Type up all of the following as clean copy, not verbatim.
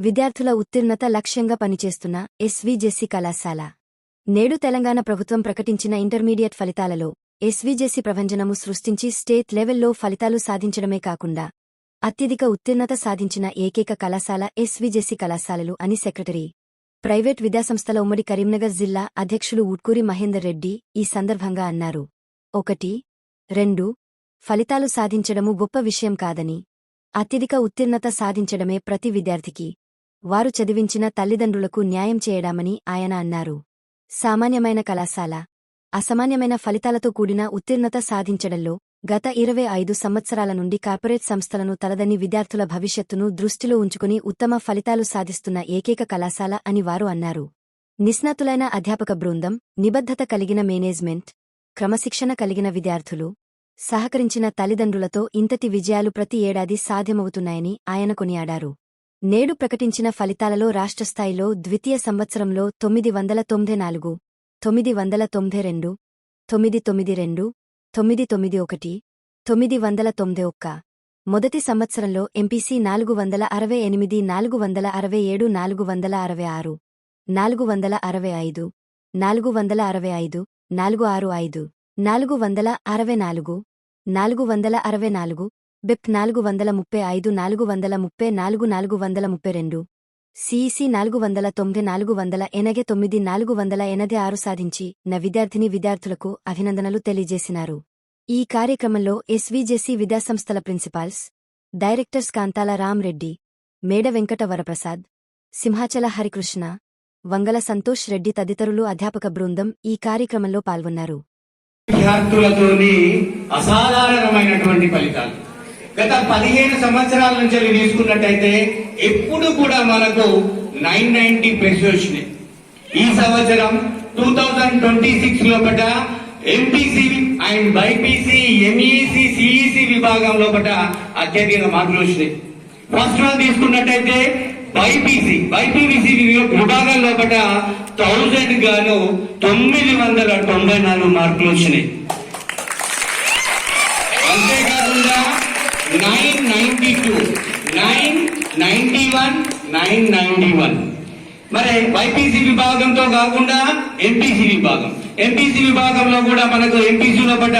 విద్యార్థుల ఉత్తీర్ణత లక్ష్యంగా పనిచేస్తున్న ఎస్వీజేసీ కళాశాల. నేడు తెలంగాణ ప్రభుత్వం ప్రకటించిన ఇంటర్మీడియట్ ఫలితాలలో ఎస్వీజేసీ ప్రభంజనము సృష్టించి స్టేట్ లెవెల్లో ఫలితాలు సాధించడమే కాకుండా అత్యధిక ఉత్తీర్ణత సాధించిన ఏకైక కళాశాల ఎస్వీజేసీ కళాశాలలు అని సెక్రటరీ, ప్రైవేట్ విద్యాసంస్థల ఉమ్మడి కరీంనగర్ జిల్లా అధ్యక్షులు ఊట్కూరి మహేందర్ రెడ్డి ఈ సందర్భంగా అన్నారు. 1, 2 ఫలితాలు సాధించడము గొప్ప విషయం కాదని, అత్యధిక ఉత్తీర్ణత సాధించడమే ప్రతి విద్యార్థికి, వారు చదివించిన తల్లిదండ్రులకు న్యాయం చేయడామని ఆయన అన్నారు. సామాన్యమైన కళాశాల అసామాన్యమైన ఫలితాలతో కూడిన ఉత్తీర్ణత సాధించడంలో గత 25 సంవత్సరాల నుండి కార్పొరేట్ సంస్థలను తలదన్ని విద్యార్థుల భవిష్యత్తును దృష్టిలో ఉంచుకుని ఉత్తమ ఫలితాలు సాధిస్తున్న ఏకైక కళాశాల అని వారు అన్నారు. నిష్ణాతులైన అధ్యాపక బృందం, నిబద్ధత కలిగిన మేనేజ్మెంట్, క్రమశిక్షణ కలిగిన విద్యార్థులు, సహకరించిన తల్లిదండ్రులతో ఇంతటి విజయాలు ప్రతి ఏడాది సాధ్యమవుతున్నాయని ఆయన కొనియాడారు. నేడు ప్రకటించిన ఫలితాలలో రాష్ట్రస్థాయిలో ద్వితీయ సంవత్సరంలో 994, 992, 992, 991, 991, మొదటి సంవత్సరంలో ఎంపీసీ 468, 467, 466, 465, 465, 465, 464, 464, బెప్ 435, 434, 432, సిఈసి 490, 489, 486 సాధించి విద్యార్థులకు అభినందనలు తెలియజేసినారు. ఈ కార్యక్రమంలో ఎస్వీజేసీ విద్యాసంస్థల ప్రిన్సిపాల్స్, డైరెక్టర్స్ కాంతాల రామ్రెడ్డి, మేడ వెంకట వరప్రసాద్, సింహాచల హరికృష్ణ, వంగల సంతోష్ రెడ్డి తదితరులు అధ్యాపక బృందం ఈ కార్యక్రమంలో పాల్గొన్నారు. విద్యార్థులతోని అసాధారణమైనటువంటి ఫలితాలు గత 15 సంవత్సరాల నుంచి తీసుకున్నట్టయితే ఎప్పుడు కూడా మనకు 990+ వచ్చినాయి. ఈ సంవత్సరం 2026 లోపట MPC and BiPC, MEC, CEC విభాగం లోపట అత్యధిక మార్కులు వచ్చినాయి. ఫస్ట్ వన్ తీసుకున్నట్టయితే బైపీసీ విభాగం లోపట 1000 గాను 994 మార్కులు వచ్చినాయి. అంతేకాకుండా 992, 991, 991 మరి బైపీసీ విభాగంతో కాకుండా ఎంపీసీ విభాగంలో కూడా మనకు ఎంపీసీ లోపల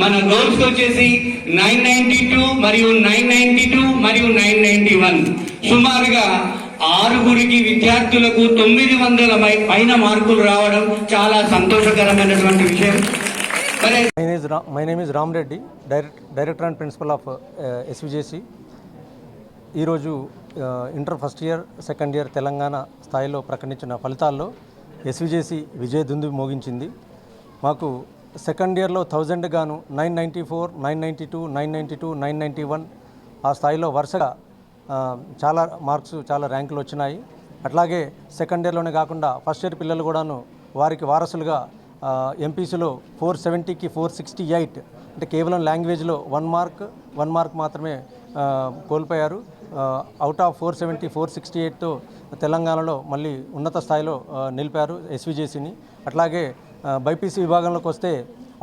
మన గోల్స్ వచ్చేసి 992 మరియు 992 మరియు 991 సుమారుగా 6 విద్యార్థులకు 900 పైన మార్కులు రావడం చాలా సంతోషకరమైనటువంటి విషయం. My name is Ram Reddy, Director and Principal of SVJC. ఈరోజు inter first year, second year Telangana స్థాయిలో ప్రకటించిన ఫలితాల్లో ఎస్విజేసి విజయ దుందు మోగించింది. మాకు సెకండ్ ఇయర్లో 1000 గాను 994, 992, 992, 991 ఆ స్థాయిలో వరుసగా చాలా మార్క్స్, చాలా ర్యాంకులు వచ్చినాయి. అట్లాగే సెకండ్ ఇయర్లోనే కాకుండా ఫస్ట్ ఇయర్ పిల్లలు కూడాను వారికి వారసులుగా ఎంపీసీలో 470కి 468, అంటే కేవలం లాంగ్వేజ్లో 1 మార్క్ మాత్రమే కోల్పోయారు. అవుట్ ఆఫ్ 470, 468తో తెలంగాణలో మళ్ళీ ఉన్నత స్థాయిలో నిలిపారు ఎస్విజేసీని. అట్లాగే బైపీసీ విభాగంలోకి వస్తే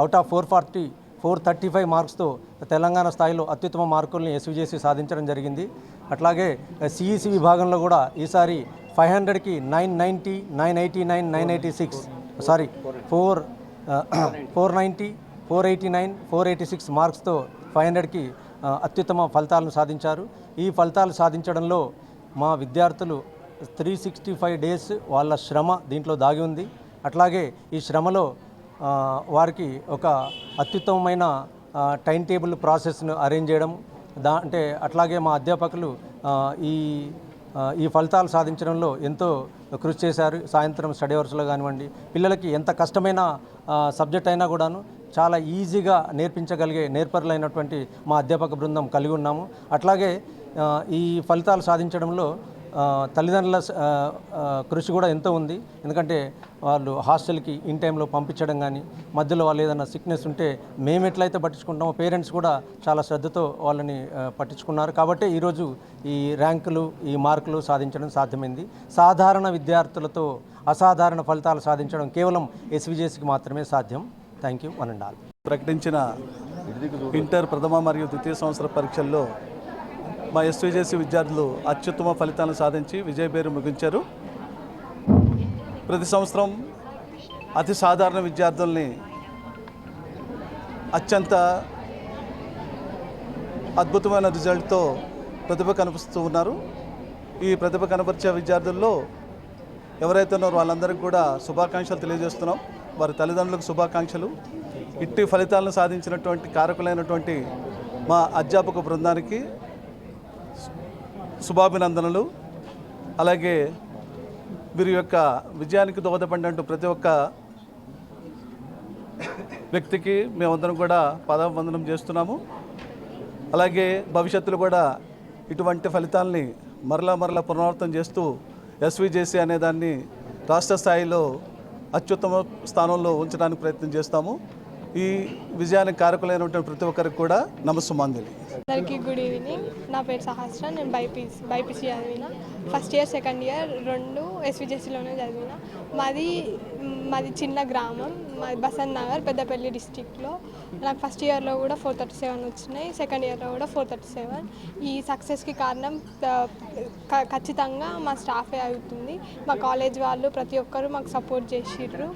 అవుట్ ఆఫ్ 440, 435 మార్క్స్తో తెలంగాణ స్థాయిలో అత్యుత్తమ మార్కుల్ని ఎస్విజేసీ సాధించడం జరిగింది. అట్లాగే సిఈసి విభాగంలో కూడా ఈసారి 500కి 990, 989, 986 490, 489, 486 మార్క్స్తో 500కి అత్యుత్తమ ఫలితాలను సాధించారు. ఈ ఫలితాలు సాధించడంలో మా విద్యార్థులు 365 డేస్ వాళ్ళ శ్రమ దీంట్లో దాగి ఉంది. అట్లాగే ఈ శ్రమలో వారికి ఒక అత్యుత్తమమైన టైం టేబుల్ ప్రాసెస్ను అరేంజ్ చేయడం, అంటే అట్లాగే మా అధ్యాపకులు ఈ ఫలితాలు సాధించడంలో ఎంతో కృషి చేశారు. సాయంత్రం స్టడీ అవర్స్లో కానివ్వండి, పిల్లలకి ఎంత కష్టమైన సబ్జెక్ట్ అయినా కూడాను చాలా ఈజీగా నేర్పించగలిగే నేర్పరులైనటువంటి మా అధ్యాపక బృందం కలిగి ఉన్నాము. అట్లాగే ఈ ఫలితాలు సాధించడంలో తల్లిదండ్రుల కృషి కూడా ఎంతో ఉంది. ఎందుకంటే వాళ్ళు హాస్టల్కి ఇన్ టైంలో పంపించడం కానీ, మధ్యలో వాళ్ళు ఏదైనా సిక్నెస్ ఉంటే మేము ఎట్లయితే పట్టించుకుంటామో పేరెంట్స్ కూడా చాలా శ్రద్ధతో వాళ్ళని పట్టించుకున్నారు. కాబట్టి ఈరోజు ఈ ర్యాంకులు, ఈ మార్కులు సాధించడం సాధ్యమైంది. సాధారణ విద్యార్థులతో అసాధారణ ఫలితాలు సాధించడం కేవలం ఎస్విజేసీకి మాత్రమే సాధ్యం. Thank you. 1 and all. ప్రకటించిన ఇంటర్ ప్రథమ మరియు ద్వితీయ సంవత్సర పరీక్షల్లో మా ఎస్విజేసి విద్యార్థులు అత్యుత్తమ ఫలితాలను సాధించి విజయపేరు ముగించారు. ప్రతి సంవత్సరం అతి సాధారణ విద్యార్థుల్ని అత్యంత అద్భుతమైన రిజల్ట్తో ప్రతిభ కనిపిస్తూ ఉన్నారు. ఈ ప్రతిభ కనపరిచే విద్యార్థుల్లో ఎవరైతే ఉన్నారో వాళ్ళందరికీ కూడా శుభాకాంక్షలు తెలియజేస్తున్నాం. వారి తల్లిదండ్రులకు శుభాకాంక్షలు. ఇట్టి ఫలితాలను సాధించినటువంటి కారకులైనటువంటి మా అధ్యాపక బృందానికి శుభాభినందనలు. అలాగే వీరి యొక్క విజయానికి దోహదపడినట్టు ప్రతి ఒక్క వ్యక్తికి మేమందరం కూడా పాదాభివందనం చేస్తున్నాము. అలాగే భవిష్యత్తులో కూడా ఇటువంటి ఫలితాలని మరలా పునరావృతం చేస్తూ ఎస్విజేసి అనే దాన్ని రాష్ట్ర స్థాయిలో అత్యుత్తమ స్థానంలో ఉంచడానికి ప్రయత్నం చేస్తాము. ఈ విజయానికి కారకులైనటువంటి ప్రతి ఒక్కరికి కూడా నమస్సుమాంజలి. అందరికీ గుడ్ ఈవినింగ్. నా పేరు సహస్ర. నేను బైపీసీ చదివిన. ఫస్ట్ ఇయర్ సెకండ్ ఇయర్ రెండు ఎస్విజేసీలోనే చదివిన. మాది చిన్న గ్రామం, మాది బసంత్ నగర్, పెద్దపల్లి డిస్టిక్లో. నాకు ఫస్ట్ ఇయర్లో కూడా 437 వచ్చినాయి, సెకండ్ ఇయర్లో కూడా 437. ఈ సక్సెస్కి కారణం ఖచ్చితంగా మా స్టాఫే అవుతుంది. మా కాలేజ్ వాళ్ళు ప్రతి ఒక్కరూ మాకు సపోర్ట్ చేసిర్రు.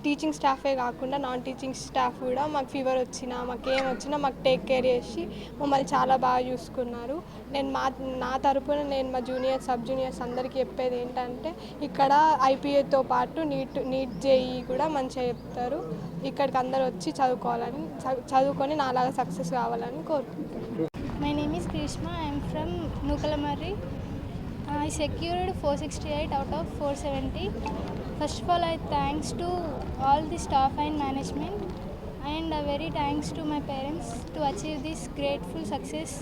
టీచింగ్ స్టాఫే కాకుండా నాన్ టీచింగ్ స్టాఫ్ కూడా మాకు ఫీవర్ వచ్చినా మాకు ఏం వచ్చినా మాకు టేక్ కేర్ చేసి మమ్మల్ని చాలా బాగా చూసుకున్నారు. నేను నా తరపున నేను మా జూనియర్స్ సబ్ జూనియర్స్ అందరికీ చెప్పేది ఏంటంటే, ఇక్కడ ఐపీఏతో పాటు నీట్ జేఈ కూడా మంచిగా చెప్తారు. ఇక్కడికి అందరు వచ్చి చదువుకొని నాలాగా సక్సెస్ కావాలని కోరుకుంటున్నాను. My name is Krishma. I am from Nukalamarri. I secured 468 out of 470. First of all, I thanks to all the staff and management, and a very thanks to my parents to achieve this grateful success.